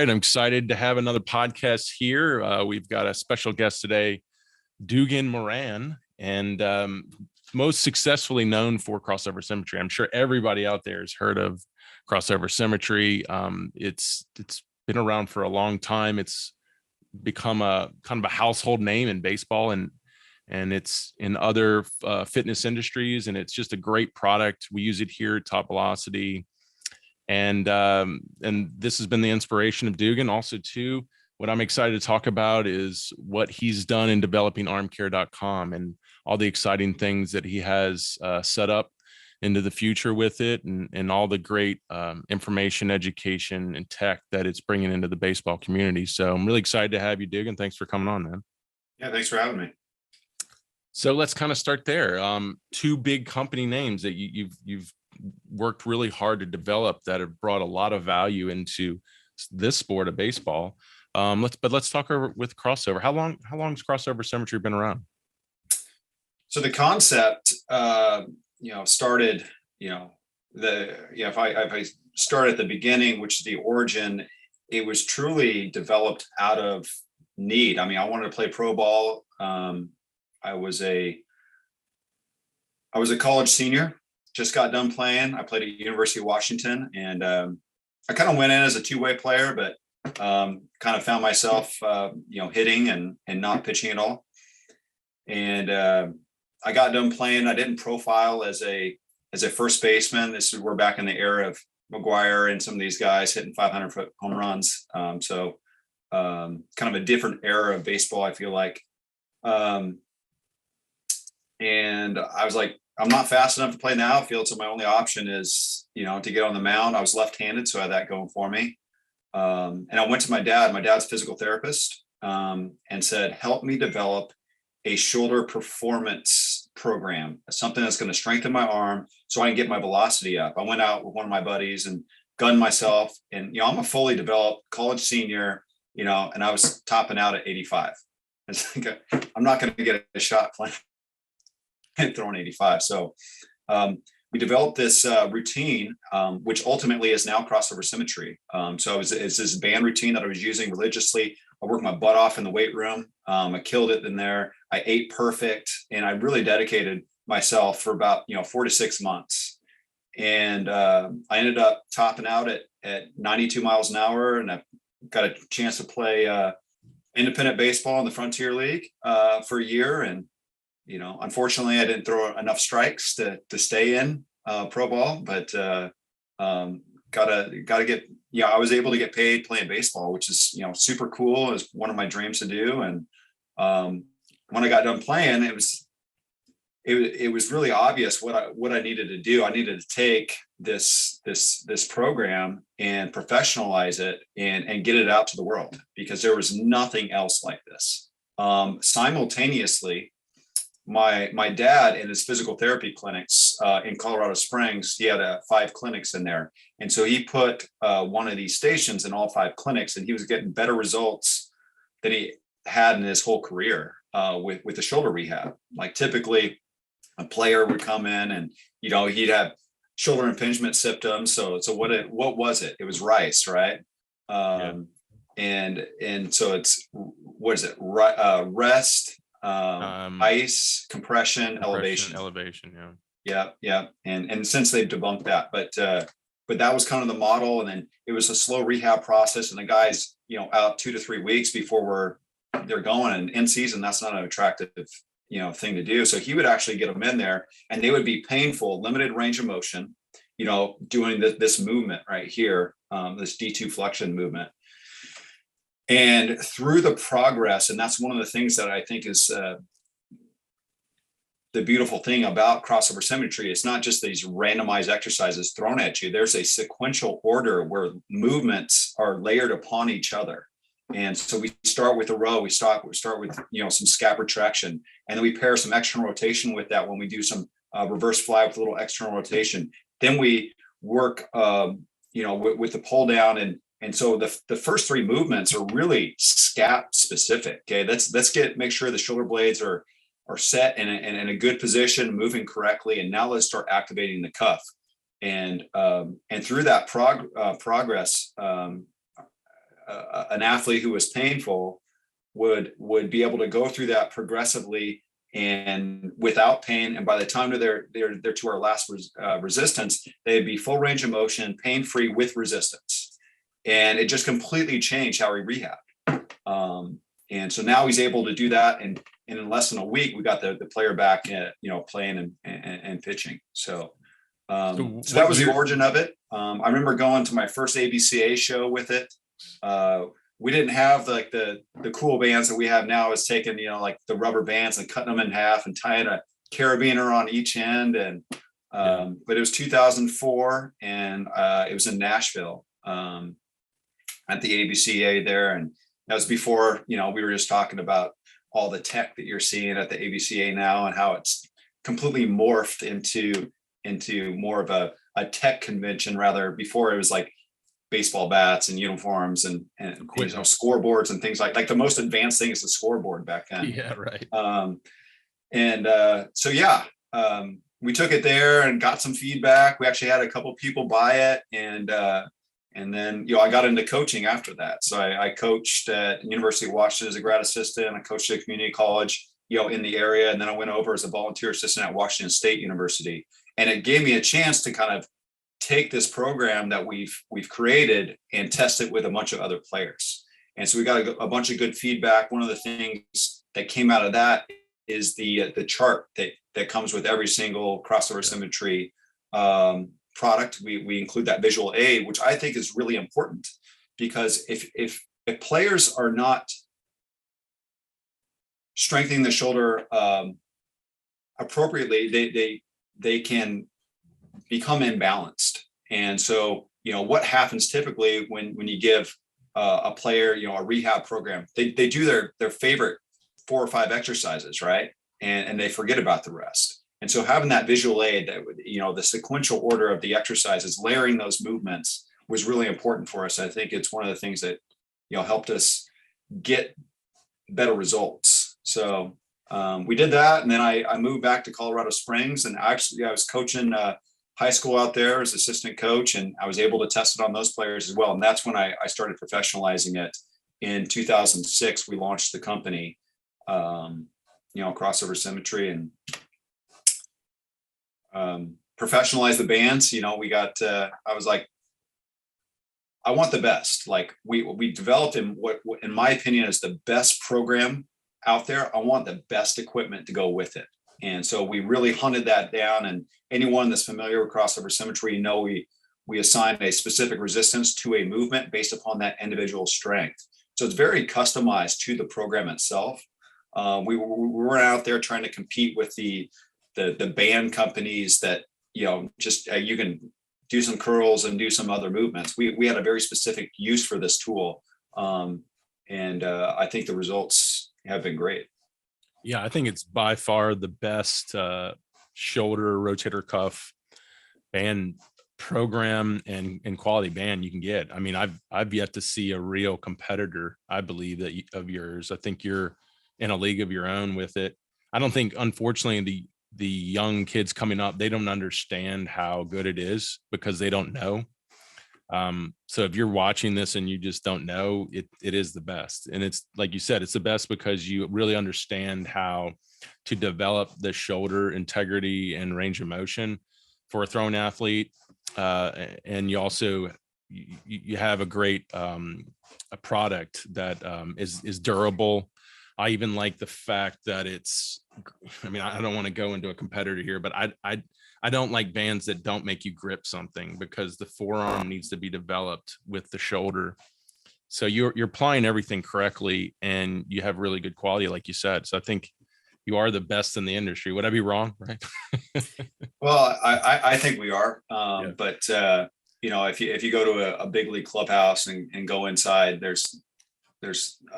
right, I'm excited to have another podcast here. We've got a special guest today, Duggan Moran, and most successfully known for crossover symmetry. I'm sure everybody out there has heard of crossover symmetry. It's been around for a long time. It's become a kind of a household name in baseball and it's in other fitness industries, and it's just a great product. We use it here at TopVelocity. And this has been the inspiration of Duggan. Also, too, what I'm excited to talk about is what he's done in developing armcare.com and all the exciting things that he has set up into the future with it, and all the great information, education, and tech that it's bringing into the baseball community. So I'm really excited to have you, Duggan. Thanks for coming on, man. Yeah, thanks for having me. So let's kind of start there. Two big company names that you've worked really hard to develop that have brought a lot of value into this sport of baseball. Let's talk with crossover. How long has crossover symmetry been around? So the concept, started, if I start at the beginning, which is the origin, it was truly developed out of need. I mean, I wanted to play pro ball. I was a college senior. Just got done playing. I played at University of Washington, and I kind of went in as a two-way player, but kind of found myself, hitting and not pitching at all. And I got done playing. I didn't profile as a first baseman. We're back in the era of McGuire and some of these guys hitting 500-foot home runs. So kind of a different era of baseball, I feel like. And I was like, I'm not fast enough to play in the outfield, so my only option is, to get on the mound. I was left-handed, so I had that going for me. And I went to my dad. My dad's a physical therapist, and said, help me develop a shoulder performance program, something that's going to strengthen my arm so I can get my velocity up. I went out with one of my buddies and gunned myself. And, I'm a fully developed college senior, and I was topping out at 85. It's like, I'm not going to get a shot playing and throwing 85. So we developed this routine, which ultimately is now crossover symmetry. So it's this band routine that I was using religiously. I worked my butt off in the weight room. I killed it in there. I ate perfect, and I really dedicated myself for about 4 to 6 months. And I ended up topping out at 92 miles an hour, and I got a chance to play independent baseball in the Frontier League for a year. And unfortunately, I didn't throw enough strikes to stay in pro ball, but gotta get. I was able to get paid playing baseball, which is super cool. It was one of my dreams to do. And when I got done playing, it was really obvious what I needed to do. I needed to take this program and professionalize it and get it out to the world, because there was nothing else like this. Simultaneously, my dad in his physical therapy clinics in Colorado Springs, he had 5 clinics in there. And so he put one of these stations in all 5 clinics, and he was getting better results than he had in his whole career with the shoulder rehab. Like, typically a player would come in and, he'd have shoulder impingement symptoms. So what was it? It was rice, right? And so it's, what is it? Rest, ice, compression, elevation. Yeah. And since they've debunked that, but that was kind of the model. And then it was a slow rehab process, and the guys, out 2 to 3 weeks before they're going, and in season, that's not an attractive, thing to do. So he would actually get them in there, and they would be painful, limited range of motion, doing this movement right here, this D2 flexion movement. And through the progress, and that's one of the things that I think is the beautiful thing about crossover symmetry, it's not just these randomized exercises thrown at you. There's a sequential order where movements are layered upon each other. And so we start with a row, we start with, some scap retraction, and then we pair some external rotation with that when we do some reverse fly with a little external rotation. Then we work, with the pull down. And so the first 3 movements are really scap specific. Okay. Make sure the shoulder blades are set in a good position, moving correctly. And now let's start activating the cuff. And through that progress, an athlete who was painful would be able to go through that progressively and without pain. And by the time they're to our last resistance, they'd be full range of motion, pain-free with resistance. And it just completely changed how he rehabbed. And so now he's able to do that. And in less than a week, we got the player back, playing and pitching. So that was the origin of it. I remember going to my first ABCA show with it. We didn't have like the cool bands that we have now. Is taking, like the rubber bands and cutting them in half and tying a carabiner on each end. And, but it was 2004 and it was in Nashville at the ABCA there. And that was before, we were just talking about all the tech that you're seeing at the ABCA now and how it's completely morphed into more of a tech convention. Rather, before it was like baseball bats and uniforms and scoreboards and things like the most advanced thing is the scoreboard back then. Yeah, right. We took it there and got some feedback. We actually had a couple people buy it, and then I got into coaching after that. So I coached at University of Washington as a grad assistant. I coached at a community college, in the area, and then I went over as a volunteer assistant at Washington State University, and it gave me a chance to kind of take this program that we've created and test it with a bunch of other players. And so we got a bunch of good feedback. One of the things that came out of that is the chart that comes with every single crossover symmetry product. We include that visual aid, which I think is really important, because if players are not strengthening the shoulder appropriately, they can become imbalanced. And so, what happens typically when you give a player, a rehab program, they do their favorite 4 or 5 exercises, right? And they forget about the rest. And so having that visual aid, that the sequential order of the exercises, layering those movements was really important for us. I think it's one of the things that, helped us get better results. So we did that. And then I moved back to Colorado Springs, and I was coaching high school out there as assistant coach, and I was able to test it on those players as well. And that's when I started professionalizing it. In 2006, we launched the company, Crossover Symmetry, and professionalize the bands. We got, I was like, I want the best. Like we developed in what in my opinion is the best program out there. I want the best equipment to go with it. And so we really hunted that down, and anyone that's familiar with crossover symmetry, we assign a specific resistance to a movement based upon that individual strength. So it's very customized to the program itself. We weren't out there trying to compete with the band companies that, just you can do some curls and do some other movements. We had a very specific use for this tool. And I think the results have been great. Yeah, I think it's by far the best shoulder rotator cuff band program and quality band you can get. I mean, I've yet to see a real competitor, I believe, of yours. I think you're in a league of your own with it. I don't think, unfortunately, the young kids coming up, they don't understand how good it is because they don't know. So if you're watching this and you just don't know, it is the best. And it's like you said, it's the best because you really understand how to develop the shoulder integrity and range of motion for a thrown athlete. And you also, you have a great a product that is durable. I even like the fact that I don't want to go into a competitor here, but I don't like bands that don't make you grip something, because the forearm needs to be developed with the shoulder. So you're applying everything correctly, and you have really good quality, like you said. So I think you are the best in the industry. Would I be wrong? Right. Well, I think we are. But if you go to a big league clubhouse and go inside, there's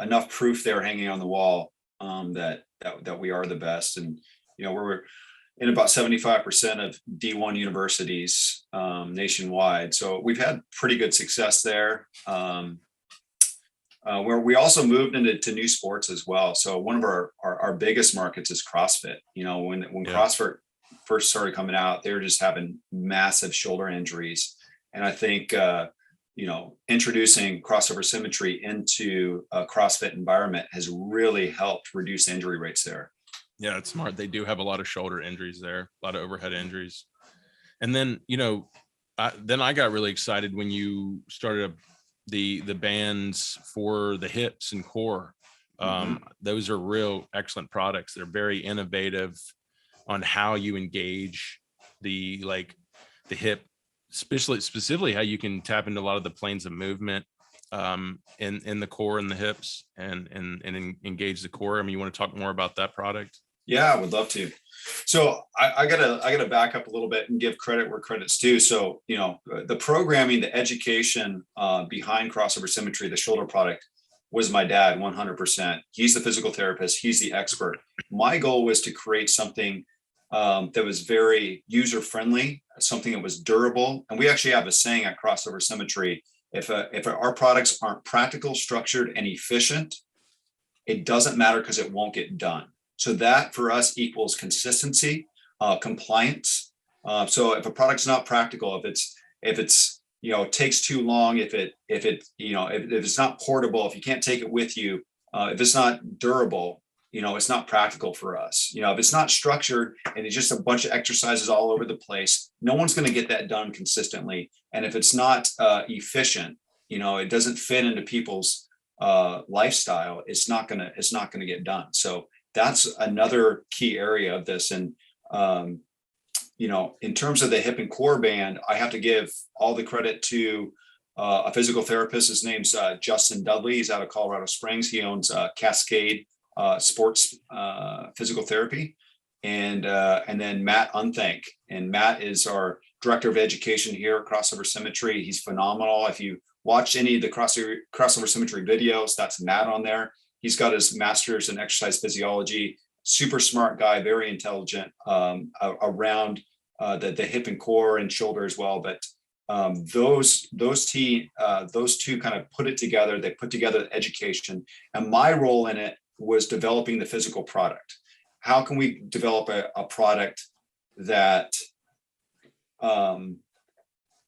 enough proof there hanging on the wall that we are the best. And we're in about 75% of D1 universities nationwide, so we've had pretty good success there. Where we also moved into new sports as well. So one of our biggest markets is CrossFit. When CrossFit first started coming out, they were just having massive shoulder injuries, and I think introducing crossover symmetry into a CrossFit environment has really helped reduce injury rates there. Yeah, it's smart. They do have a lot of shoulder injuries there, a lot of overhead injuries. And then, then I got really excited when you started the bands for the hips and core. Those are real excellent products. They're very innovative on how you engage the hip, specifically how you can tap into a lot of the planes of movement in the core and the hips and engage the core. I mean, you want to talk more about that product? Yeah, I would love to. So I gotta back up a little bit and give credit where credit's due. So, the programming, the education behind crossover symmetry, the shoulder product, was my dad 100%. He's the physical therapist. He's the expert. My goal was to create something that was very user-friendly, something that was durable. And we actually have a saying at Crossover Symmetry: if our products aren't practical, structured, and efficient, it doesn't matter because it won't get done. So that for us equals consistency, compliance. So if a product's not practical, if it's takes too long, if it's not portable, if you can't take it with you, if it's not durable, it's not practical for us. If it's not structured and it's just a bunch of exercises all over the place, no one's going to get that done consistently. And if it's not efficient, it doesn't fit into people's lifestyle, it's not gonna get done. So that's another key area of this. And in terms of the hip and core band, I have to give all the credit to a physical therapist. His name's Justin Dudley. He's out of Colorado Springs. He owns Cascade Sports Physical Therapy, and then Matt Unthank. And Matt is our director of education here at Crossover Symmetry. He's phenomenal. If you watch any of the Crossover Symmetry videos, that's Matt on there. He's got his master's in exercise physiology. Super smart guy, very intelligent around the hip and core and shoulder as well. But those two kind of put it together. They put together the education, and my role in it was developing the physical product. How can we develop a product that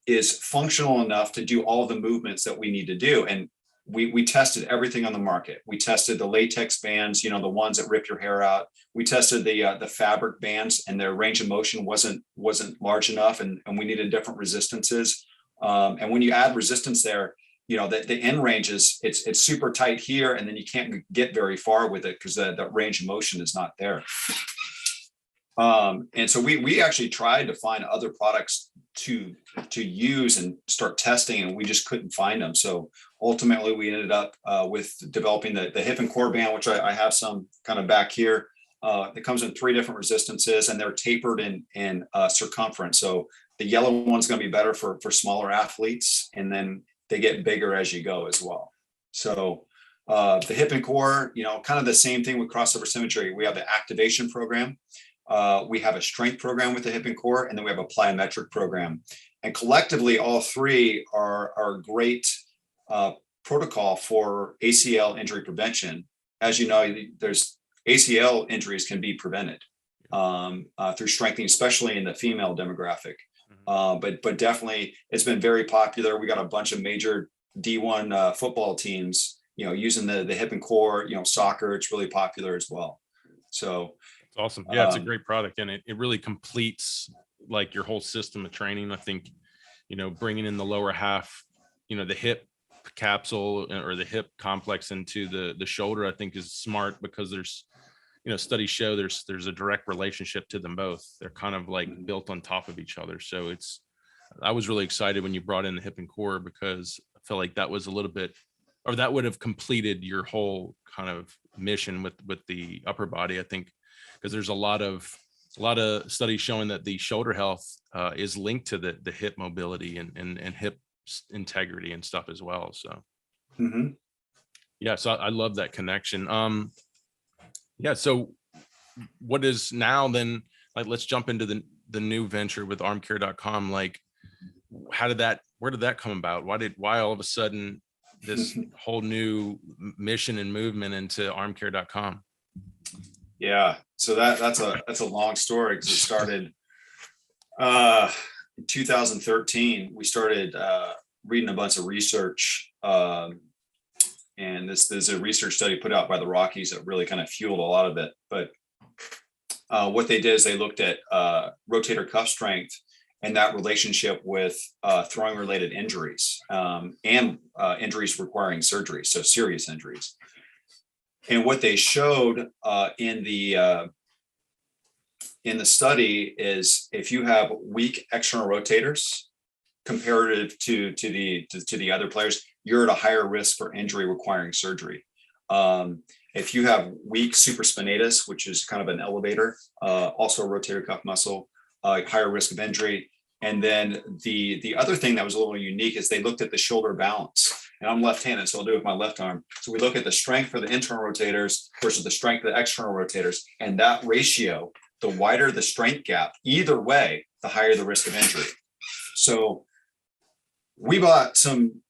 is functional enough to do all the movements that we need to do? And we tested everything on the market. We tested the latex bands, the ones that rip your hair out. We tested the fabric bands, and their range of motion wasn't large enough, and we needed different resistances. And when you add resistance there, the end range it's super tight here, and then you can't get very far with it because the range of motion is not there. And so we actually tried to find other products to use and start testing, and we just couldn't find them. So ultimately we ended up with developing the hip and core band, which I have some kind of back here. It comes in 3 different resistances, and they're tapered in circumference. So the yellow one's going to be better for smaller athletes, and then they get bigger as you go as well. So the hip and core, kind of the same thing with Crossover Symmetry. We have the activation program. We have a strength program with the hip and core, and then we have a plyometric program. And collectively, all 3 are great protocol for ACL injury prevention. As you know, there's ACL injuries can be prevented through strengthening, especially in the female demographic. But definitely, it's been very popular. We got a bunch of major D1 football teams, using the hip and core. Soccer, it's really popular as well. So. Awesome. Yeah, it's a great product, and it really completes like your whole system of training. I think, bringing in the lower half, the hip capsule or the hip complex into the shoulder, I think is smart, because there's, studies show there's a direct relationship to them both. They're kind of like built on top of each other. So I was really excited when you brought in the hip and core, because I felt like that was a little bit, or that would have completed your whole kind of mission with the upper body, I think. Because there's a lot of studies showing that the shoulder health is linked to the hip mobility and hip integrity and stuff as well. So, yeah, so I love that connection. Yeah. So, what is now then? Like, let's jump into the new venture with armcare.com. Like, where did that come about? Why all of a sudden this whole new mission and movement into armcare.com? Yeah, so that's a long story, because it started in 2013. We started reading a bunch of research, and this is a research study put out by the Rockies that really kind of fueled a lot of it. But what they did is they looked at rotator cuff strength and that relationship with throwing related injuries, and injuries requiring surgery, so serious injuries. And what they showed in the study is if you have weak external rotators comparative to the other players, you're at a higher risk for injury requiring surgery. If you have weak supraspinatus, which is kind of an elevator, also a rotator cuff muscle, higher risk of injury. And then the other thing that was a little unique is they looked at the shoulder balance. And I'm left-handed, so I'll do it with my left arm. So we look at the strength for the internal rotators versus the strength of the external rotators. And that ratio, the wider the strength gap, either way, the higher the risk of injury. So we bought some,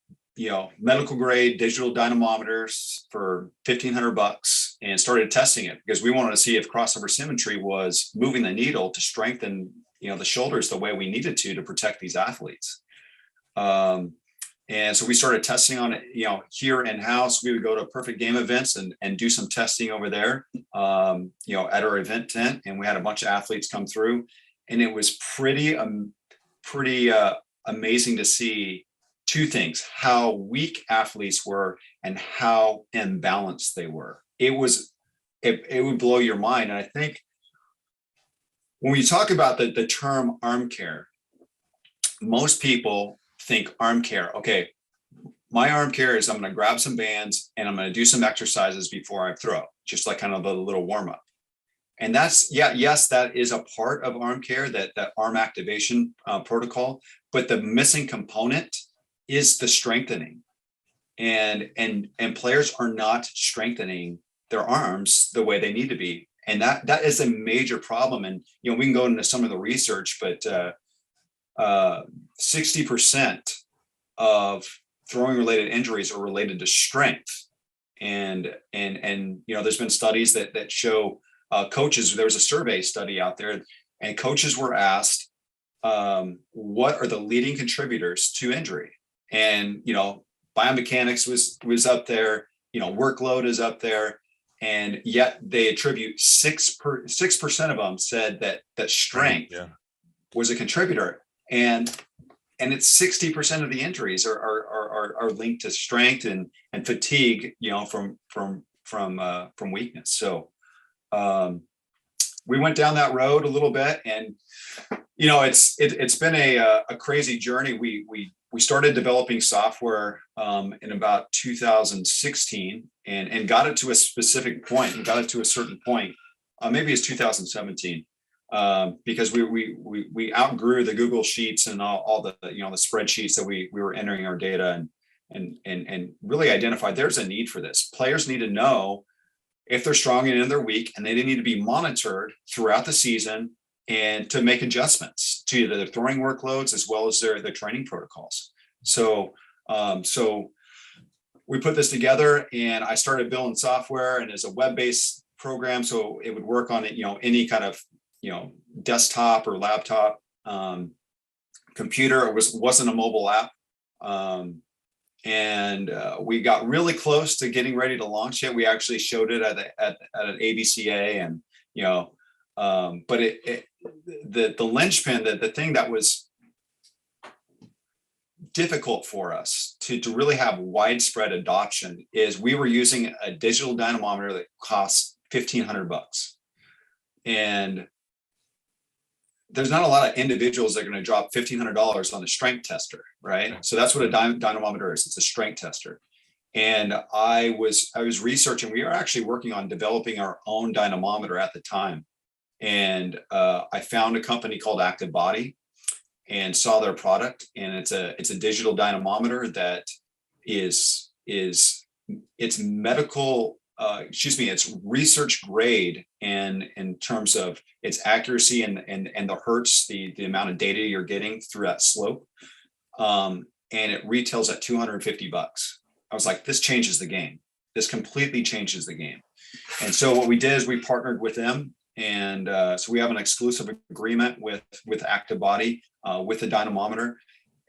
medical grade digital dynamometers for $1,500 and started testing it because we wanted to see if crossover symmetry was moving the needle to strengthen, the shoulders the way we needed to protect these athletes. And so we started testing on it, here in-house. We would go to Perfect Game events and do some testing over there, at our event tent. And we had a bunch of athletes come through, and it was pretty amazing to see two things: how weak athletes were and how imbalanced they were. It would blow your mind. And I think when we talk about the term arm care, most people think arm care, okay, my arm care is I'm going to grab some bands and I'm going to do some exercises before I throw, just like kind of a little warm up. And that's, yes, that is a part of arm care, that arm activation protocol, but the missing component is the strengthening. And players are not strengthening their arms the way they need to be. And that is a major problem. And, we can go into some of the research, but 60% of throwing related injuries are related to strength. And there's been studies that show coaches, there was a survey study out there, and coaches were asked, what are the leading contributors to injury? And, biomechanics was up there, workload is up there. And yet they attribute 6% of them said that strength was a contributor. And it's 60% of the injuries are linked to strength and fatigue, from weakness. So we went down that road a little bit, and it's been a crazy journey. We started developing software in about 2016 and got it to a specific point and got it to a certain point. Maybe it's 2017. Because we outgrew the Google Sheets and all the the spreadsheets that we were entering our data, and really identified there's a need for this. Players need to know if they're strong and if they're weak, and they need to be monitored throughout the season and to make adjustments to their throwing workloads as well as their training protocols. So we put this together, and I started building software, and as a web-based program, so it would work on any kind of desktop or laptop, computer. It wasn't a mobile app. And we got really close to getting ready to launch it. We actually showed it at an ABCA, and but the linchpin, the thing that was difficult for us to really have widespread adoption is we were using a digital dynamometer that costs $1,500. And there's not a lot of individuals that are going to drop $1,500 on a strength tester, right? So that's what a dynamometer is. It's a strength tester. And I was researching. We are actually working on developing our own dynamometer at the time. And I found a company called Active Body and saw their product. And it's a digital dynamometer that it's medical. It's research grade, and in terms of its accuracy and the hertz, the amount of data you're getting through that slope. And it retails at $250. I was like, this changes the game. This completely changes the game. And so what we did is we partnered with them. And so we have an exclusive agreement with Active Body, with the dynamometer.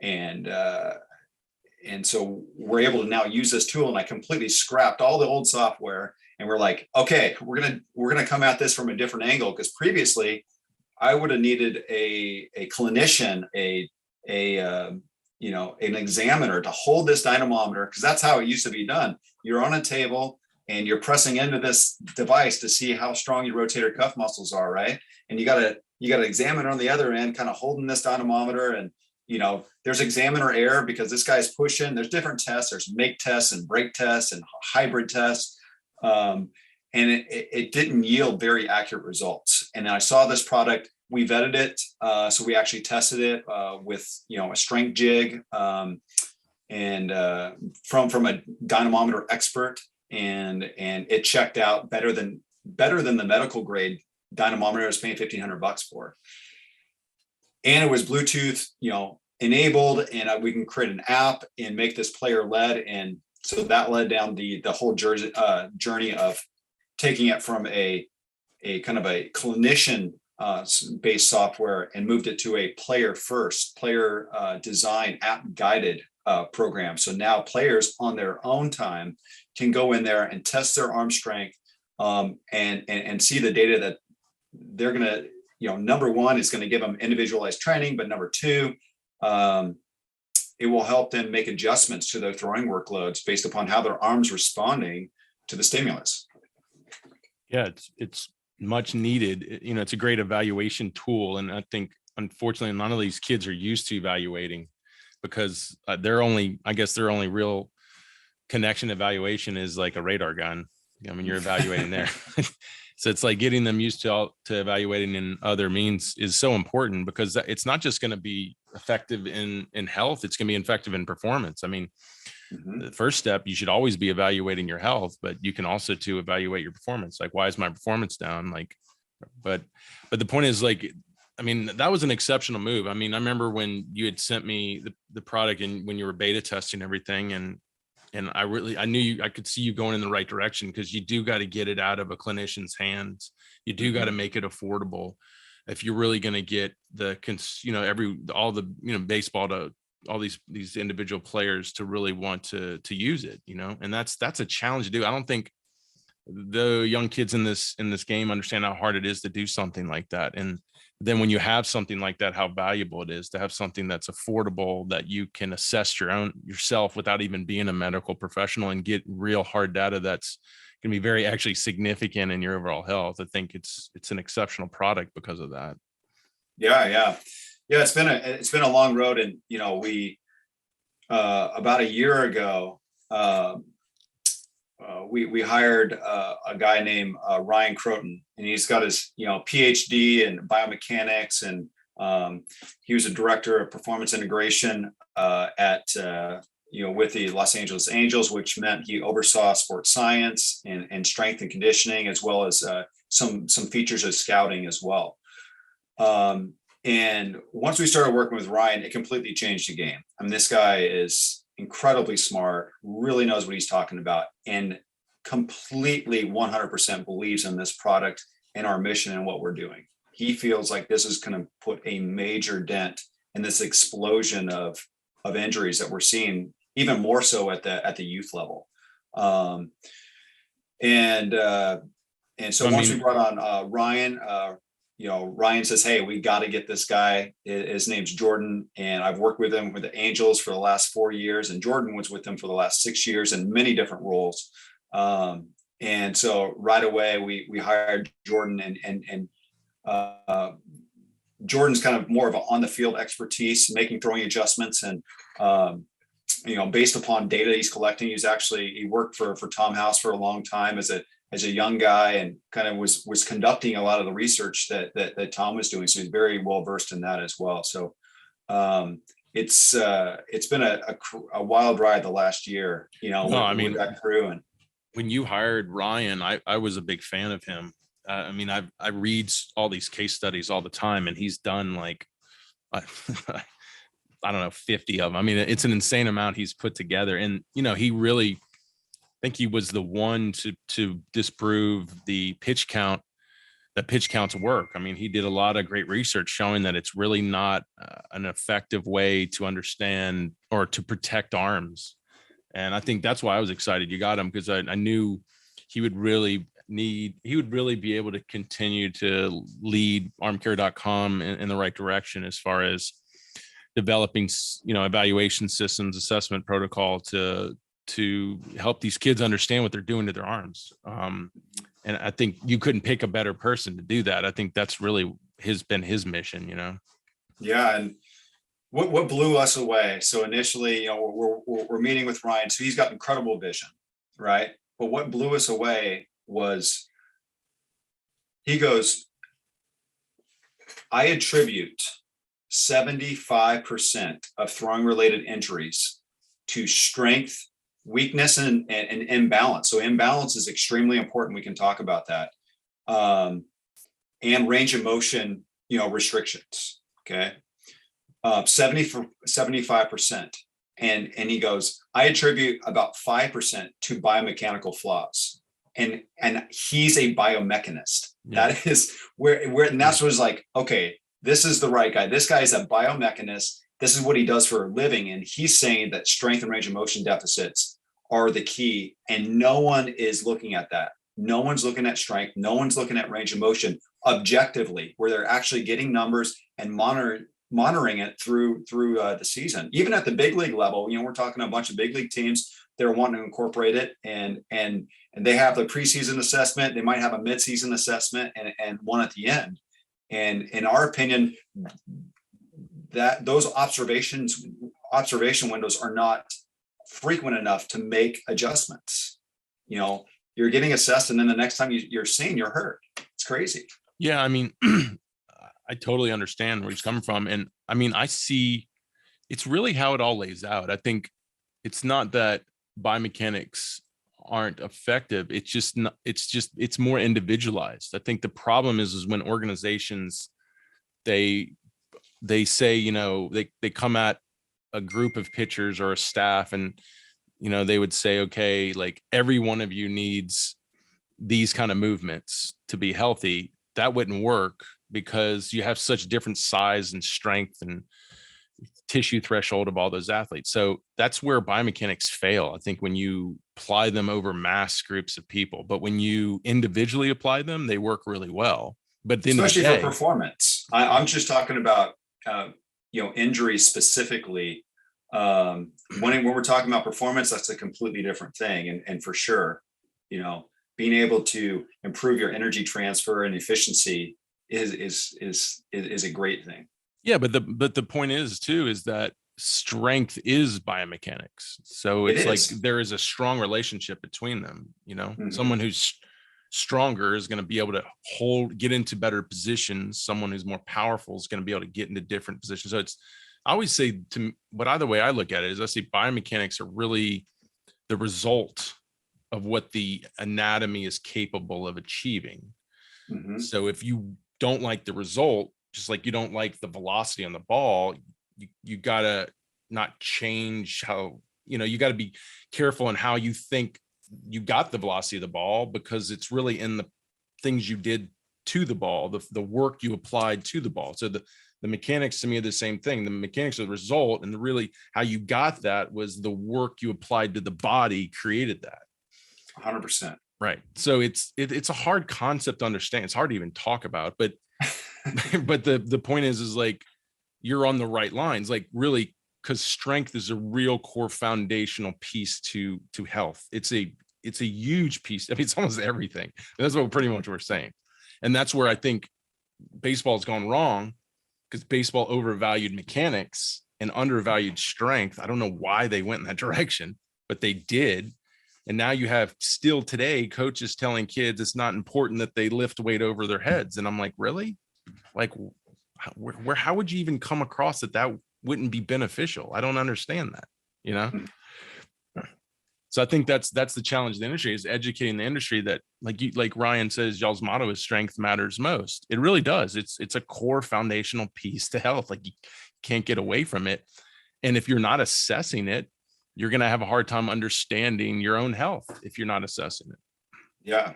And and so we're able to now use this tool, and I completely scrapped all the old software, and we're like, okay, we're gonna come at this from a different angle, because previously I would have needed a clinician, an examiner to hold this dynamometer, because that's how it used to be done. You're on a table and you're pressing into this device to see how strong your rotator cuff muscles are, right? And you got an examiner on the other end kind of holding this dynamometer, and there's examiner error because this guy's pushing. There's different tests. There's make tests and break tests and hybrid tests. And it didn't yield very accurate results. And I saw this product, we vetted it. So we actually tested it with, a strength jig and from a dynamometer expert. And it checked out better than the medical grade dynamometer I was paying $1,500 for. And it was Bluetooth, enabled, and we can create an app and make this player led. And so that led down the whole journey of taking it from a kind of a clinician based software and moved it to a player design app guided program. So now players on their own time can go in there and test their arm strength and see the data that they're going to, number one, is going to give them individualized training, but number two, it will help them make adjustments to their throwing workloads based upon how their arm's responding to the stimulus. Yeah, it's much needed. It's a great evaluation tool. And I think, unfortunately, none of these kids are used to evaluating, because their only real connection evaluation is like a radar gun. I mean, you're evaluating there. So it's like getting them used to evaluating in other means is so important, because it's not just going to be effective in health. It's going to be effective in performance. I mean, the first step, you should always be evaluating your health, but you can also to evaluate your performance. Like, why is my performance down? But the point is, that was an exceptional move. I mean, I remember when you had sent me the product and when you were beta testing everything, and I knew I could see you going in the right direction, because you do got to get it out of a clinician's hands. You do got to make it affordable if you're really going to get baseball to all these individual players to really want to use it, and that's a challenge to do. I don't think the young kids in this game understand how hard it is to do something like that. And then when you have something like that, how valuable it is to have something that's affordable, that you can assess yourself without even being a medical professional and get real hard data that's going to be very actually significant in your overall health. I think it's an exceptional product because of that. Yeah. It's been a long road. And, we, about a year ago, we hired a guy named Ryan Croton, and he's got his PhD in biomechanics, and he was a director of performance integration at with the Los Angeles Angels, which meant he oversaw sports science and strength and conditioning, as well as some features of scouting as well. And once we started working with Ryan, it completely changed the game. I mean, this guy is incredibly smart, really knows what he's talking about, and completely 100% believes in this product and our mission and what we're doing. He feels like this is going to put a major dent in this explosion of injuries that we're seeing, even more so at the youth level. And so once we brought on Ryan, Ryan says, hey, we got to get this guy. His name's Jordan, and I've worked with him with the Angels for the last 4 years, and Jordan was with them for the last 6 years in many different roles. And so right away we hired Jordan, and Jordan's kind of more of an on the field expertise, making throwing adjustments, and based upon data he's collecting. He worked for Tom House for a long time as a young guy, and kind of was conducting a lot of the research that Tom was doing. So he's very well versed in that as well. So it's been a wild ride the last year, with that crew. And when you hired Ryan, I was a big fan of him. I read all these case studies all the time, and he's done I don't know, 50 of them. I mean, it's an insane amount he's put together. And, he really, I think he was the one to disprove the pitch count the pitch counts work. I mean, he did a lot of great research showing that it's really not an effective way to understand or to protect arms. And I think that's why I was excited you got him, because I knew he would really be able to continue to lead armcare.com in the right direction as far as developing, evaluation systems, assessment protocol to help these kids understand what they're doing to their arms. And I think you couldn't pick a better person to do that. I think that's really been his mission, Yeah. And what blew us away. So initially, we're meeting with Ryan. So he's got incredible vision, right? But what blew us away was he goes, I attribute 75% of throwing related injuries to strength, weakness, and imbalance. So imbalance is extremely important. We can talk about that. And range of motion, restrictions. Okay. 75%. And he goes, I attribute about 5% to biomechanical flaws. And he's a biomechanist. Yeah. That is where, and that's what was like, okay, this is the right guy. This guy is a biomechanist. This is what he does for a living. And he's saying that strength and range of motion deficits are the key. And no one is looking at that. No one's looking at strength. No one's looking at range of motion objectively, where they're actually getting numbers and monitoring it through the season. Even at the big league level, we're talking a bunch of big league teams. They're wanting to incorporate it, and they have the preseason assessment. They might have a midseason assessment and one at the end. And in our opinion, that those observation windows are not frequent enough to make adjustments. You're getting assessed, and then the next time you're seen, you're hurt. It's crazy. Yeah, I mean, I totally understand where he's coming from, and I mean, I see it's really how it all lays out. I think it's not that biomechanics aren't effective. It's more individualized. I think the problem is when organizations they say, they come at a group of pitchers or a staff, and they would say, okay, like every one of you needs these kind of movements to be healthy. That wouldn't work because you have such different size and strength and tissue threshold of all those athletes. So that's where biomechanics fail. I think when you apply them over mass groups of people, but when you individually apply them, they work really well. But then especially for performance, I'm just talking about injuries specifically. When we're talking about performance, that's a completely different thing. And for sure, being able to improve your energy transfer and efficiency is a great thing. Yeah, but the point is that strength is biomechanics. So it's like there is a strong relationship between them. Mm-hmm. Someone who's stronger is going to be able to get into better positions. Someone who's more powerful is going to be able to get into different positions. So I always say but either way I look at it is I see biomechanics are really the result of what the anatomy is capable of achieving. Mm-hmm. So if you don't like the result, just like you don't like the velocity on the ball, you gotta not change how, you gotta be careful in how you think you got the velocity of the ball, because it's really in the things you did to the ball, the work you applied to the ball. So the mechanics to me are the same thing. The mechanics of the result, and really how you got that was the work you applied to the body created that. 100%. Right. So it's a hard concept to understand. It's hard to even talk about, but but the point is like you're on the right lines, like really, because strength is a real core foundational piece to health. It's a huge piece. I mean, it's almost everything. That's what pretty much we're saying. And that's where I think baseball's gone wrong, because baseball overvalued mechanics and undervalued strength. I don't know why they went in that direction, but they did. And now you have still today coaches telling kids it's not important that they lift weight over their heads. And I'm like, really? Like, how would you even come across that wouldn't be beneficial? I don't understand that, So I think that's the challenge of the industry, is educating the industry that, like Ryan says, y'all's motto is strength matters most. It really does. It's a core foundational piece to health. Like you can't get away from it. And if you're not assessing it, you're going to have a hard time understanding your own health if you're not assessing it. Yeah.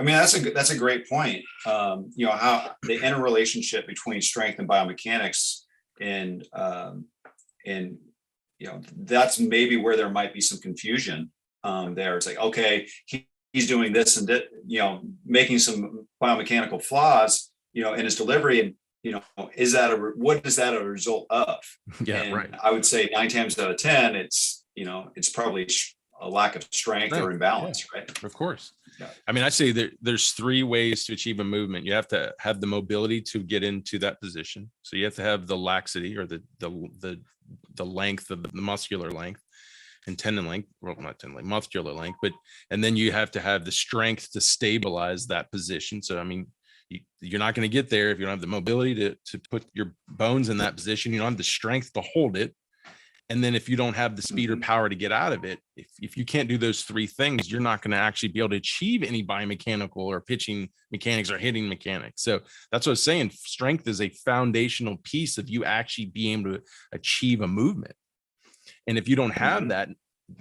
I mean, that's a great point. You know, how the interrelationship between strength and biomechanics, and you know, that's maybe where there might be some confusion there. It's like, okay, he's doing this and that, you know, making some biomechanical flaws, you know, in his delivery, and you know, what is that a result of? Yeah, And right. I would say 9 times out of 10, it's, you know, it's probably a lack of strength or imbalance, yeah, right? of course. Yeah. I mean, I say there's 3 ways to achieve a movement. You have to have the mobility to get into that position. So you have to have the laxity, or the length of the muscular length and tendon length, well, not tendon length, muscular length, and then you have to have the strength to stabilize that position. So, I mean, you're not going to get there if you don't have the mobility to put your bones in that position. You don't have the strength to hold it. And then if you don't have the speed or power to get out of it, if you can't do those 3 things, you're not going to actually be able to achieve any biomechanical or pitching mechanics or hitting mechanics. So that's what I was saying. Strength is a foundational piece of you actually being able to achieve a movement. And if you don't have that,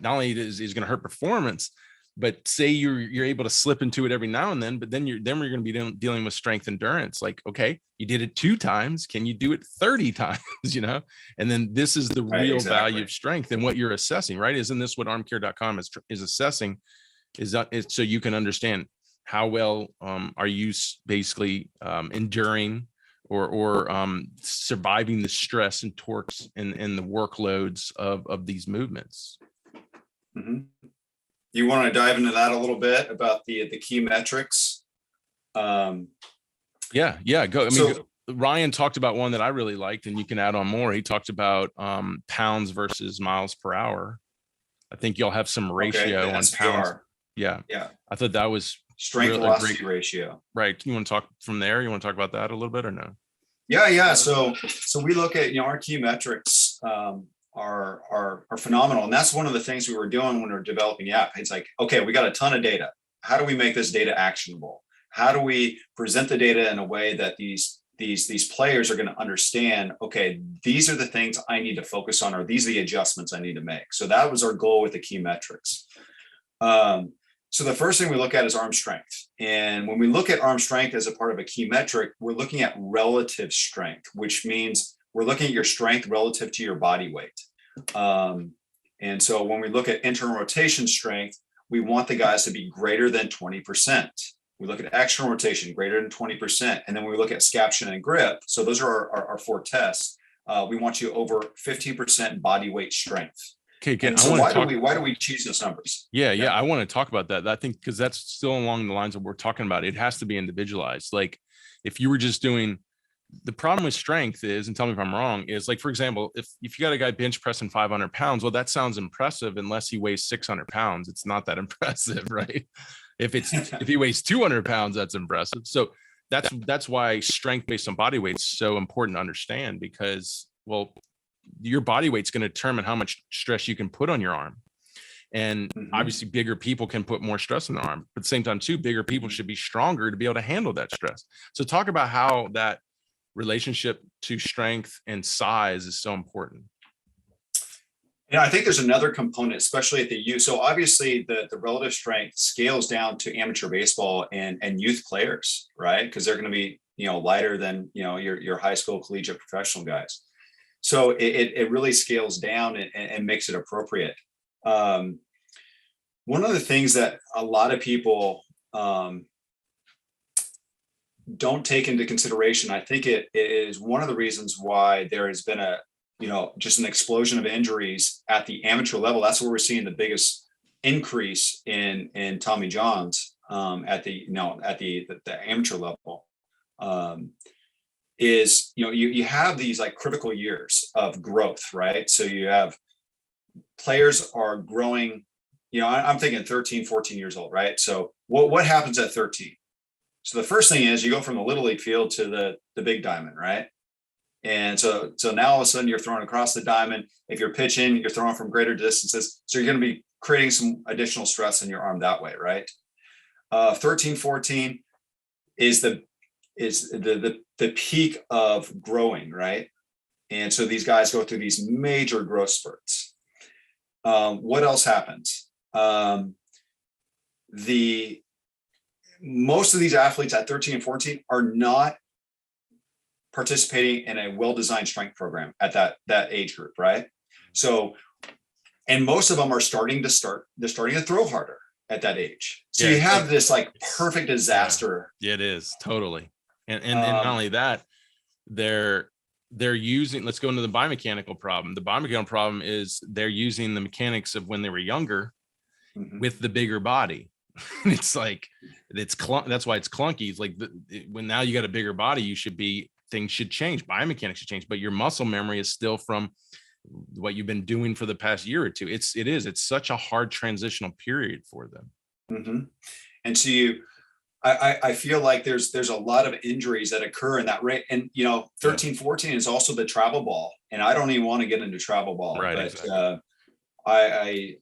not only is it going to hurt performance, but say you're able to slip into it every now and then, but then we're going to be dealing with strength endurance. Like, okay, you did it 2 times. Can you do it 30 times? You know, and then this is the real value of strength and what you're assessing, right? Isn't this what armcare.com is assessing? Is that it's so you can understand how well are you basically enduring or surviving the stress and torques and the workloads of these movements. You want to dive into that a little bit about the key metrics? Yeah, go. I mean, Ryan talked about one that I really liked, and you can add on more. He talked about pounds versus miles per hour. I think y'all have some ratio on pounds. Yeah. I thought that was strength velocity ratio. Right. You want to talk from there? You want to talk about that a little bit or no? Yeah. So we look at, you know, our key metrics are phenomenal. And that's one of the things we were doing when we were developing the app. It's like, okay, we got a ton of data. How do we make this data actionable? How do we present the data in a way that these players are going to understand, okay, these are the things I need to focus on, or these are the adjustments I need to make. So that was our goal with the key metrics. So the first thing we look at is arm strength. And when we look at arm strength as a part of a key metric, we're looking at relative strength, which means we're looking at your strength relative to your body weight. And so when we look at internal rotation strength, we want the guys to be greater than 20%. We look at external rotation, greater than 20%. And then we look at scaption and grip. So those are our 4 tests. We want you over 15% body weight strength. Okay, and so why do we choose those numbers? Yeah. I want to talk about that. I think because that's still along the lines of what we're talking about. It has to be individualized. Like if you were just doing, the problem with strength is, and tell me if I'm wrong, is like, for example, if you got a guy bench pressing 500 pounds, well, that sounds impressive unless he weighs 600 pounds. It's not that impressive, right? If he weighs 200 pounds, that's impressive. So that's why strength based on body weight is so important to understand, because, well, your body weight's going to determine how much stress you can put on your arm. And obviously bigger people can put more stress on the arm, but at the same time too, bigger people should be stronger to be able to handle that stress. So talk about how that relationship to strength and size is so important. Yeah, I think there's another component, especially at the youth. So obviously the relative strength scales down to amateur baseball and youth players, right? Because they're going to be, you know, lighter than, you know, your high school, collegiate, professional guys. So it really scales down and makes it appropriate. One of the things that a lot of people don't take into consideration, I think it is one of the reasons why there has been just an explosion of injuries at the amateur level. That's where we're seeing the biggest increase in Tommy Johns at the amateur level. Is, you know, you have these like critical years of growth, right? So you have players are growing, you know, I'm thinking 13, 14 years old, right? So what happens at 13? So the first thing is you go from the little league field to the big diamond, right? And so now all of a sudden you're throwing across the diamond. If you're pitching, you're throwing from greater distances. So you're going to be creating some additional stress in your arm that way, right? 13, 14 is the peak of growing, right? And so these guys go through these major growth spurts. What else happens? The most of these athletes at 13 and 14 are not participating in a well-designed strength program at that age group, right? So, and most of them are starting to throw harder at that age. So you have this like perfect disaster. Yeah, it is totally. And not only that, they're using, let's go into the biomechanical problem. The biomechanical problem is they're using the mechanics of when they were younger with the bigger body. It's like, that's why it's clunky. It's like when now you got a bigger body, things should change. Biomechanics should change, but your muscle memory is still from what you've been doing for the past year or two. It's such a hard transitional period for them. And so I feel like there's a lot of injuries that occur in that rate. And, 13, 14 is also the travel ball. And I don't even want to get into travel ball, right, but exactly.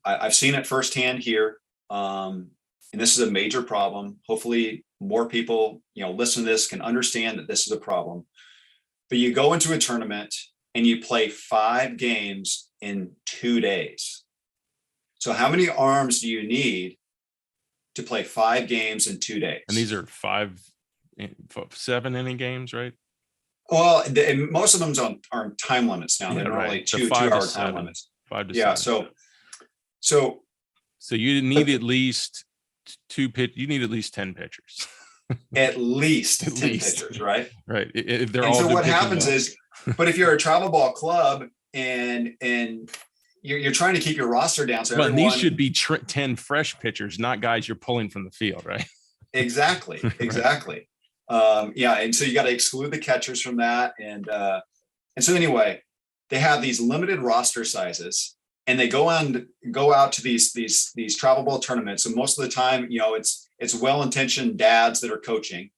I've seen it firsthand here. And this is a major problem. Hopefully more people, listen to this can understand that this is a problem. But you go into a tournament and you play 5 games in 2 days. So how many arms do you need to play 5 games in 2 days? And these are 7 inning games, right? Well, most of them are time limits now. They're normally 2-hour time limits. 5 to 7. So you need at least 10 pitchers. At least 10 pitchers, right? Right. If they're and all so what happens is, but if you're a travel ball club and you're trying to keep your roster down, so these should be 10 fresh pitchers, not guys you're pulling from the field, right? Exactly. And so you got to exclude the catchers from that, and so anyway, they have these limited roster sizes, and they go out to these travel ball tournaments, and most of the time, it's well-intentioned dads that are coaching,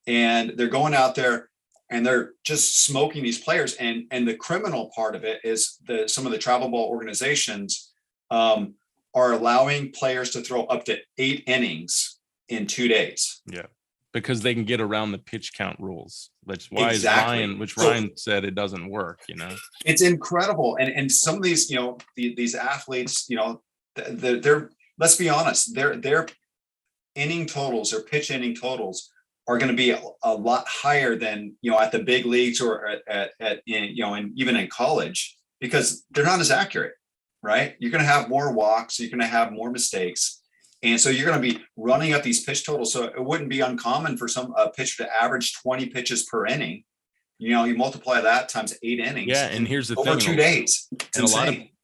and they're going out there and they're just smoking these players. And the criminal part of it is some of the travel ball organizations are allowing players to throw up to 8 innings in 2 days. Yeah, because they can get around the pitch count rules. That's why Ryan said it doesn't work. It's incredible. And some of these, these athletes, they're let's be honest, their inning totals or pitch inning totals are going to be a lot higher than, at the big leagues or at and even in college, because they're not as accurate, right? You're going to have more walks. You're going to have more mistakes. And so you're going to be running up these pitch totals. So it wouldn't be uncommon for some pitcher to average 20 pitches per inning. You multiply that times 8 innings. Yeah. And here's the thing. Over 2 days.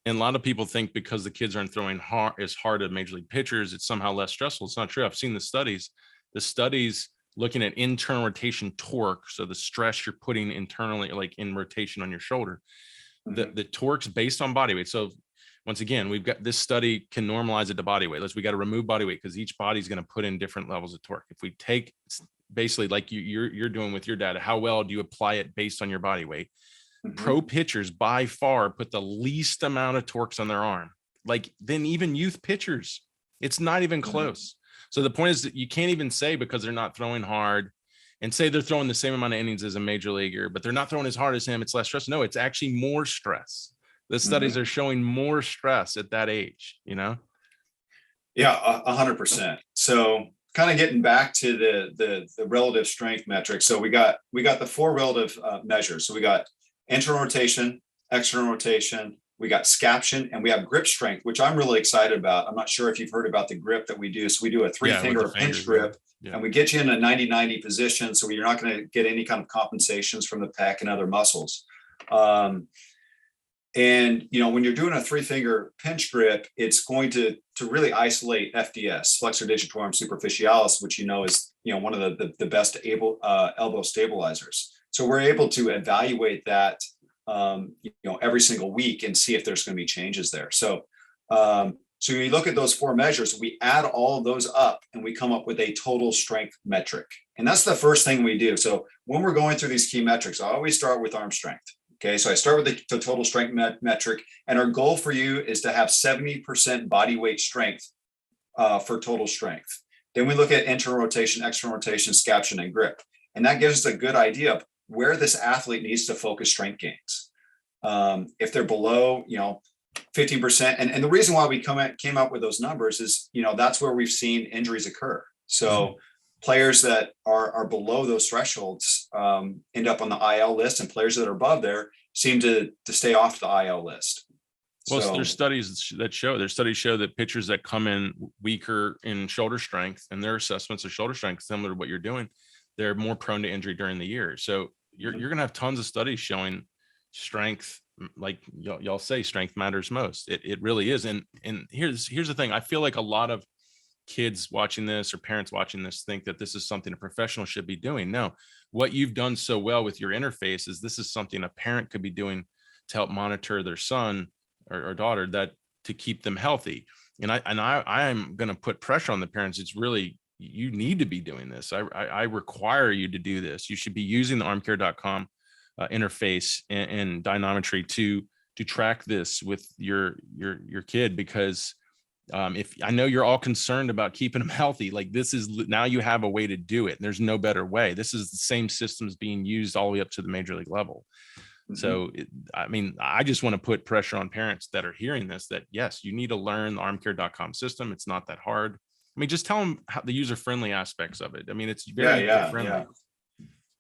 And a lot of people think because the kids aren't throwing as hard as major league pitchers, it's somehow less stressful. It's not true. I've seen the studies looking at internal rotation torque. So the stress you're putting internally, like in rotation on your shoulder, the torque's based on body weight. So once again, we've got this study can normalize it to body weight. We got to remove body weight because each body's going to put in different levels of torque. If we take basically like you're doing with your data, how well do you apply it based on your body weight? Pro pitchers by far put the least amount of torques on their arm, than even youth pitchers. It's not even close. So the point is that you can't even say because they're not throwing hard and say they're throwing the same amount of innings as a major leaguer, but they're not throwing as hard as him. It's less stress. No, it's actually more stress. The studies are showing more stress at that age, Yeah, 100%. So kind of getting back to the relative strength metrics. So we got the 4 relative measures. So we got internal rotation, external rotation, we got scaption, and we have grip strength, which I'm really excited about. I'm not sure if you've heard about the grip that we do. So we do a 3-finger pinch grip, and we get you in a 90-90 position. So you're not going to get any kind of compensations from the pec and other muscles. And, when you're doing a 3-finger pinch grip, it's going to really isolate FDS, flexor digitorum superficialis, which is, one of the best elbow stabilizers. So we're able to evaluate that, every single week and see if there's going to be changes there. So we look at those 4 measures, we add all of those up, and we come up with a total strength metric. And that's the first thing we do. So when we're going through these key metrics, I always start with arm strength. Okay, so I start with the total strength metric, and our goal for you is to have 70% body weight strength for total strength. Then we look at internal rotation, external rotation, scaption, and grip. And that gives us a good idea of where this athlete needs to focus strength gains. If they're below, 15%, and the reason why we came up with those numbers is, that's where we've seen injuries occur. So players that are below those thresholds end up on the IL list, and players that are above there seem to stay off the IL list. Well, So there's studies show that pitchers that come in weaker in shoulder strength and their assessments of shoulder strength, similar to what you're doing, they're more prone to injury during the year. So you're going to have tons of studies showing strength, like y'all say, strength matters most. It really is. And here's the thing. I feel like a lot of kids watching this or parents watching this think that this is something a professional should be doing. No, what you've done so well with your interface is this is something a parent could be doing to help monitor their son or daughter, that to keep them healthy. And I'm going to put pressure on the parents. It's really, you need to be doing this. I require you to do this. You should be using the armcare.com interface and dynamometry to track this with your kid, because if I know you're all concerned about keeping them healthy, like this is, now you have a way to do it. And there's no better way. This is the same systems being used all the way up to the major league level. So, I just want to put pressure on parents that are hearing this, that yes, you need to learn the armcare.com system. It's not that hard. Just tell them how the user-friendly aspects of it. It's very friendly. Yeah.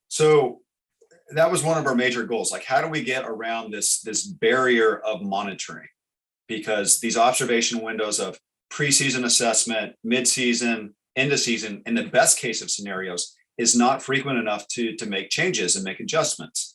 So that was one of our major goals. Like, how do we get around this barrier of monitoring? Because these observation windows of preseason assessment, midseason, end of season, in the best case of scenarios, is not frequent enough to make changes and make adjustments.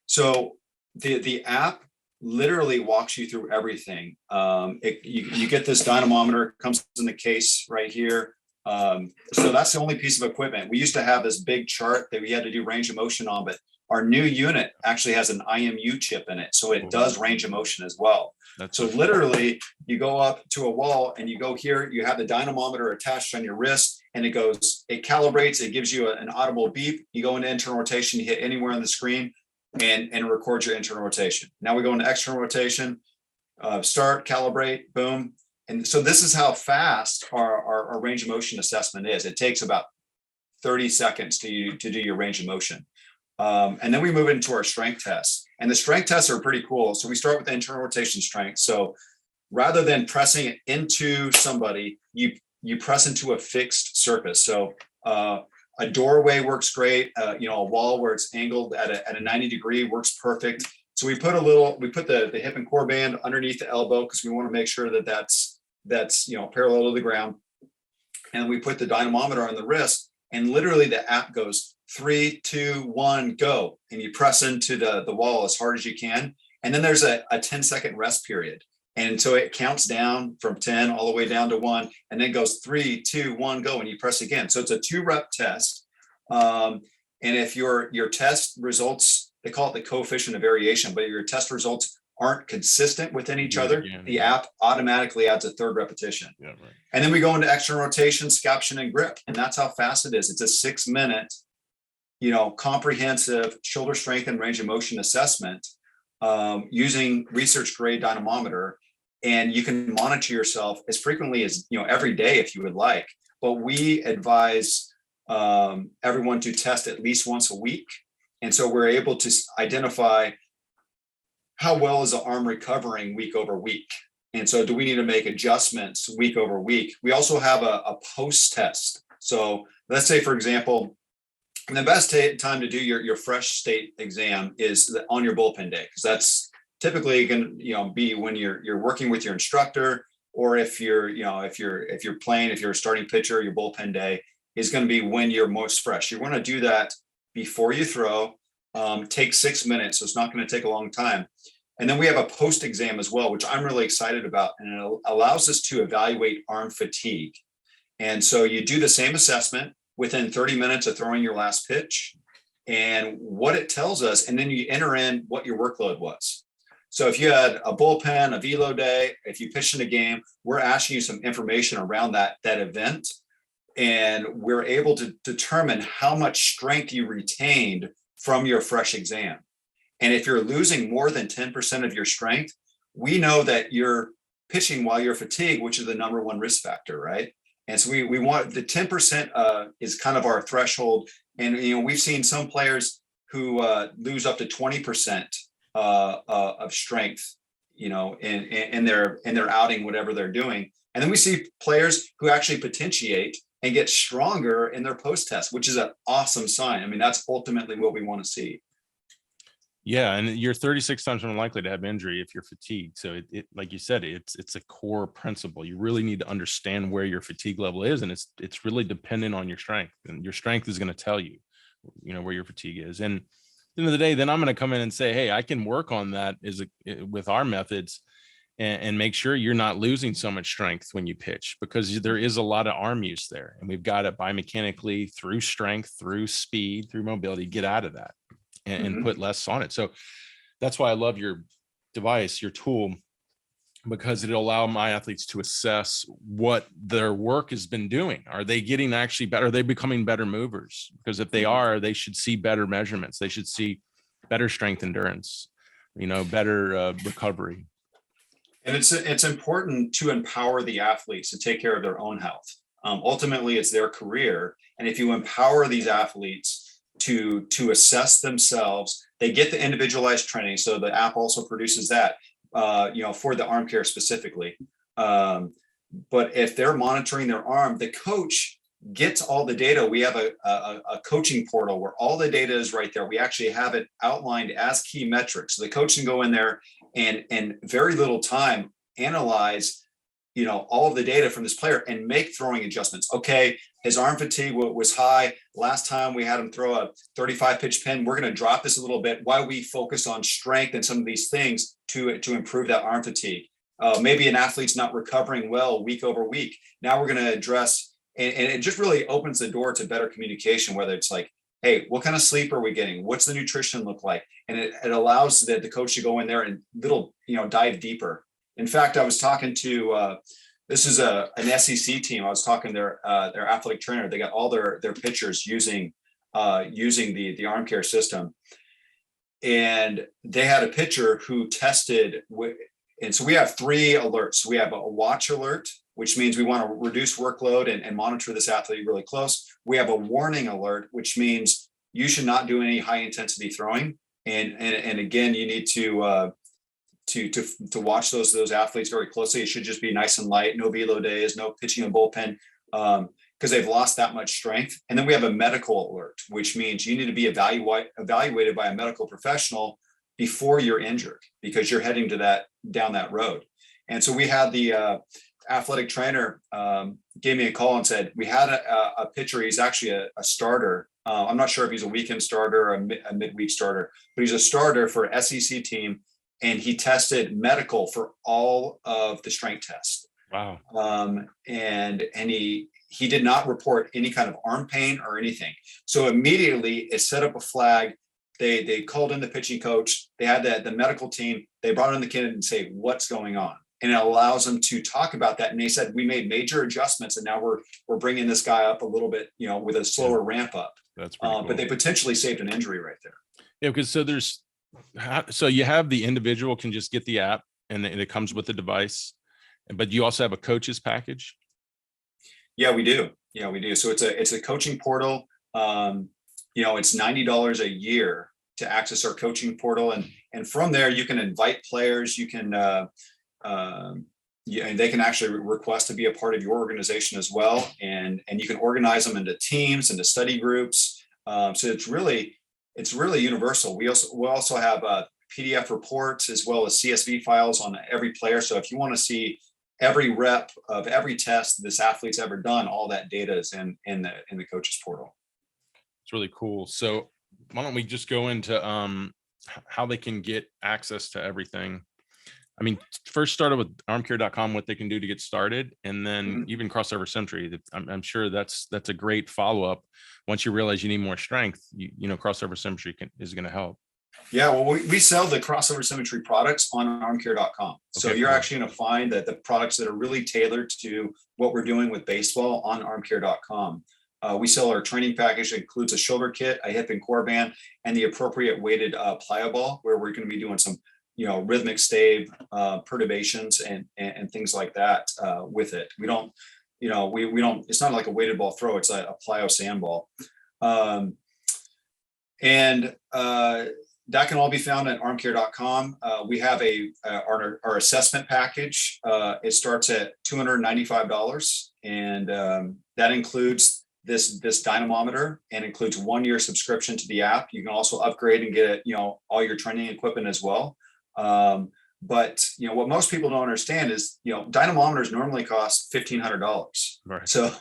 So the app literally walks you through everything. You get this dynamometer, comes in the case right here. So that's the only piece of equipment. We used to have this big chart that we had to do range of motion on, but our new unit actually has an IMU chip in it. So it does range of motion as well. So literally you go up to a wall and you go here, you have the dynamometer attached on your wrist, and it calibrates, it gives you an audible beep. You go into internal rotation, you hit anywhere on the screen and record your internal rotation. Now we go into external rotation, start, calibrate, boom. And so this is how fast our range of motion assessment is. It takes about 30 seconds to do your range of motion. And then we move into our strength tests. And the strength tests are pretty cool. So we start with the internal rotation strength. So rather than pressing it into somebody, you press into a fixed surface. So a doorway works great. A wall where it's angled at a 90 degree works perfect. So we put the hip and core band underneath the elbow, because we want to make sure that that's parallel to the ground. And we put the dynamometer on the wrist, and literally the app goes 3, 2, 1, go. And you press into the wall as hard as you can. And then there's a 10-second rest period. And so it counts down from 10 all the way down to 1, and then goes 3, 2, 1, go, and you press again. So it's a 2-rep test. And if your test results, they call it the coefficient of variation, but your test results aren't consistent within each other, the app automatically adds a 3rd repetition. Yeah, right. And then we go into external rotation, scaption, and grip. And that's how fast it is. It's a 6-minute, comprehensive shoulder strength and range of motion assessment using research grade dynamometer. And you can monitor yourself as frequently as, every day if you would like. But we advise everyone to test at least once a week. And so we're able to identify how well is the arm recovering week over week. And so do we need to make adjustments week over week? We also have a post test. So let's say, for example, the best time to do your fresh state exam is on your bullpen day, because that's typically going to be when you're working with your instructor, or if you're playing, if you're a starting pitcher, your bullpen day is going to be when you're most fresh. You want to do that before you throw. Take 6 minutes, so it's not going to take a long time. And then we have a post exam as well, which I'm really excited about, and it allows us to evaluate arm fatigue. And so you do the same assessment within 30 minutes of throwing your last pitch and what it tells us, and then you enter in what your workload was. So if you had a bullpen, a velo day, if you pitched in a game, we're asking you some information around that event, and we're able to determine how much strength you retained from your fresh exam. And if you're losing more than 10% of your strength, we know that you're pitching while you're fatigued, which is the number one risk factor, right? And so we want the 10% is kind of our threshold. And we've seen some players who lose up to 20% of strength, in their outing, whatever they're doing. And then we see players who actually potentiate and get stronger in their post-test, which is an awesome sign. I mean, that's ultimately what we want to see. Yeah, and you're 36 times more likely to have injury if you're fatigued. So it like you said, it's a core principle. You really need to understand where your fatigue level is, and it's really dependent on your strength, and your strength is going to tell you, where your fatigue is. And at the end of the day, then I'm going to come in and say, hey, I can work on that with our methods and make sure you're not losing so much strength when you pitch, because there is a lot of arm use there, and we've got it biomechanically through strength, through speed, through mobility, get out of that and put less on it. So that's why I love your device, your tool, because it'll allow my athletes to assess what their work has been doing. Are they getting actually better? Are they becoming better movers? Because if they are, they should see better measurements. They should see better strength endurance, better recovery. And it's important to empower the athletes to take care of their own health. Ultimately, it's their career. And if you empower these athletes to assess themselves, they get the individualized training. So the app also produces that, for the arm care specifically. But if they're monitoring their arm, the coach gets all the data. We have a coaching portal where all the data is right there. We actually have it outlined as key metrics. So the coach can go in there and in very little time analyze all of the data from this player and make throwing adjustments. Okay, his arm fatigue was high. Last time we had him throw a 35 pitch pin. We're going to drop this a little bit while we focus on strength and some of these things to improve that arm fatigue. Maybe an athlete's not recovering well week over week. Now we're going to address, and it just really opens the door to better communication, whether it's like, hey, what kind of sleep are we getting? What's the nutrition look like? And it allows the coach to go in there and dive deeper. In fact, I was talking to, this is an SEC team. I was talking to their athletic trainer. They got all their pitchers using the arm care system. And they had a pitcher who tested, and so we have 3 alerts. We have a watch alert, which means we want to reduce workload and monitor this athlete really close. We have a warning alert, which means you should not do any high intensity throwing. And again, you need to watch those athletes very closely. It should just be nice and light, no velo days, no pitching a bullpen, because they've lost that much strength. And then we have a medical alert, which means you need to be evaluated by a medical professional before you're injured, because you're heading down that road. And so we had the athletic trainer gave me a call and said, we had a pitcher. He's actually a starter. I'm not sure if he's a weekend starter or a midweek starter, but he's a starter for an SEC team. And he tested medical for all of the strength tests. Wow. And he did not report any kind of arm pain or anything. So immediately it set up a flag. They called in the pitching coach. They had the medical team. They brought in the kid and say, what's going on? And it allows them to talk about that. And they said, we made major adjustments, and now we're bringing this guy up a little bit, with a slower ramp up. That's pretty cool. But they potentially saved an injury right there. Yeah, because so you have the individual can just get the app and it comes with the device, but you also have a coach's package. Yeah, we do. So it's a coaching portal. It's $90 a year to access our coaching portal. And from there you can invite players. You can, and they can actually request to be a part of your organization as well. And you can organize them into teams, into study groups. So it's really universal. We also have PDF reports as well as CSV files on every player. So if you want to see every rep of every test this athlete's ever done, all that data is in the coaches portal. It's really cool. So why don't we just go into how they can get access to everything? I mean, first started with armcare.com, what they can do to get started, and then even crossover Symmetry. I'm sure that's a great follow-up. Once you realize you need more strength, crossover Symmetry is going to help. Yeah, well, we sell the crossover Symmetry products on armcare.com. So you're actually going to find that the products that are really tailored to what we're doing with baseball on armcare.com. We sell our training package that includes a shoulder kit, a hip and core band, and the appropriate weighted plyo ball, where we're going to be doing some rhythmic stave perturbations and things like that with it. We don't, it's not like a weighted ball throw. It's a plyo sand ball. that can all be found at armcare.com. We have our assessment package. It starts at $295, and that includes this dynamometer and includes 1 year subscription to the app. You can also upgrade and get all your training equipment as well. But what most people don't understand is dynamometers normally cost $1,500. Right. So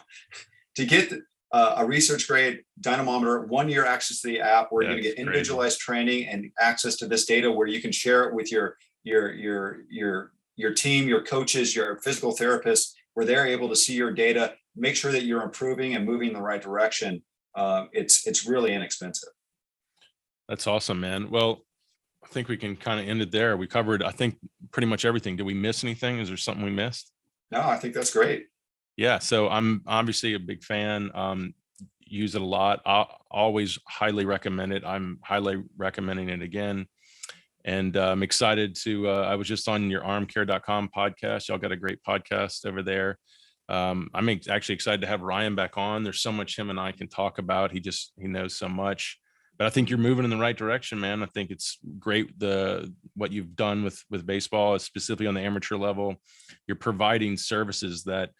to get a research grade dynamometer, 1 year access to the app, where you're going to get individualized training and access to this data, where you can share it with your team, your coaches, your physical therapists, where they're able to see your data, make sure that you're improving and moving in the right direction. It's really inexpensive. That's awesome, man. Well, I think we can kind of end it there. We covered, I think, pretty much everything. Did we miss anything? Is there something we missed? No, I think that's great. Yeah. So I'm obviously a big fan. Use it a lot. I always highly recommend it. I'm highly recommending it again. And I'm excited to, I was just on your armcare.com podcast. Y'all got a great podcast over there. I'm actually excited to have Ryan back on. There's so much him and I can talk about. He knows so much. But I think you're moving in the right direction, man. I think it's great what you've done with baseball, specifically on the amateur level. You're providing services that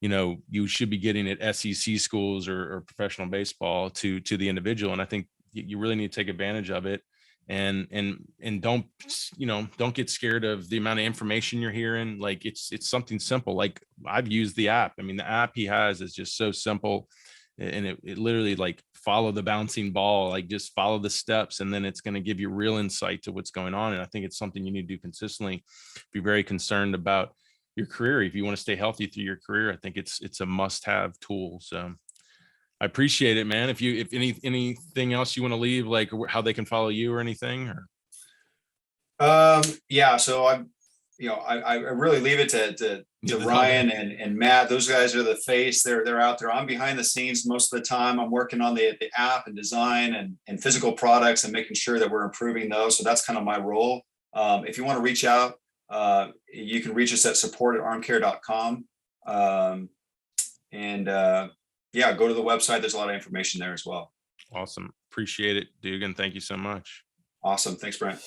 you should be getting at SEC schools or professional baseball to the individual. And I think you really need to take advantage of it, and don't get scared of the amount of information you're hearing. Like it's something simple. Like I've used the app. I mean, the app he has is just so simple, and it literally, like, follow the bouncing ball, like just follow the steps, and then it's going to give you real insight to what's going on. And I think it's something you need to do consistently. Be very concerned about your career. If you want to stay healthy through your career, I think it's a must-have tool. So I appreciate it, man. If anything else you want to leave, like how they can follow you or anything, or yeah. So I really leave it to Ryan and Matt. Those guys are the face. They're out there. I'm behind the scenes most of the time. I'm working on the app and design and physical products and making sure that we're improving those. So that's kind of my role. If you want to reach out, you can reach us at support@armcare.com. Yeah, go to the website. There's a lot of information there as well. Awesome. Appreciate it, Duggan. Thank you so much. Awesome. Thanks, Brent.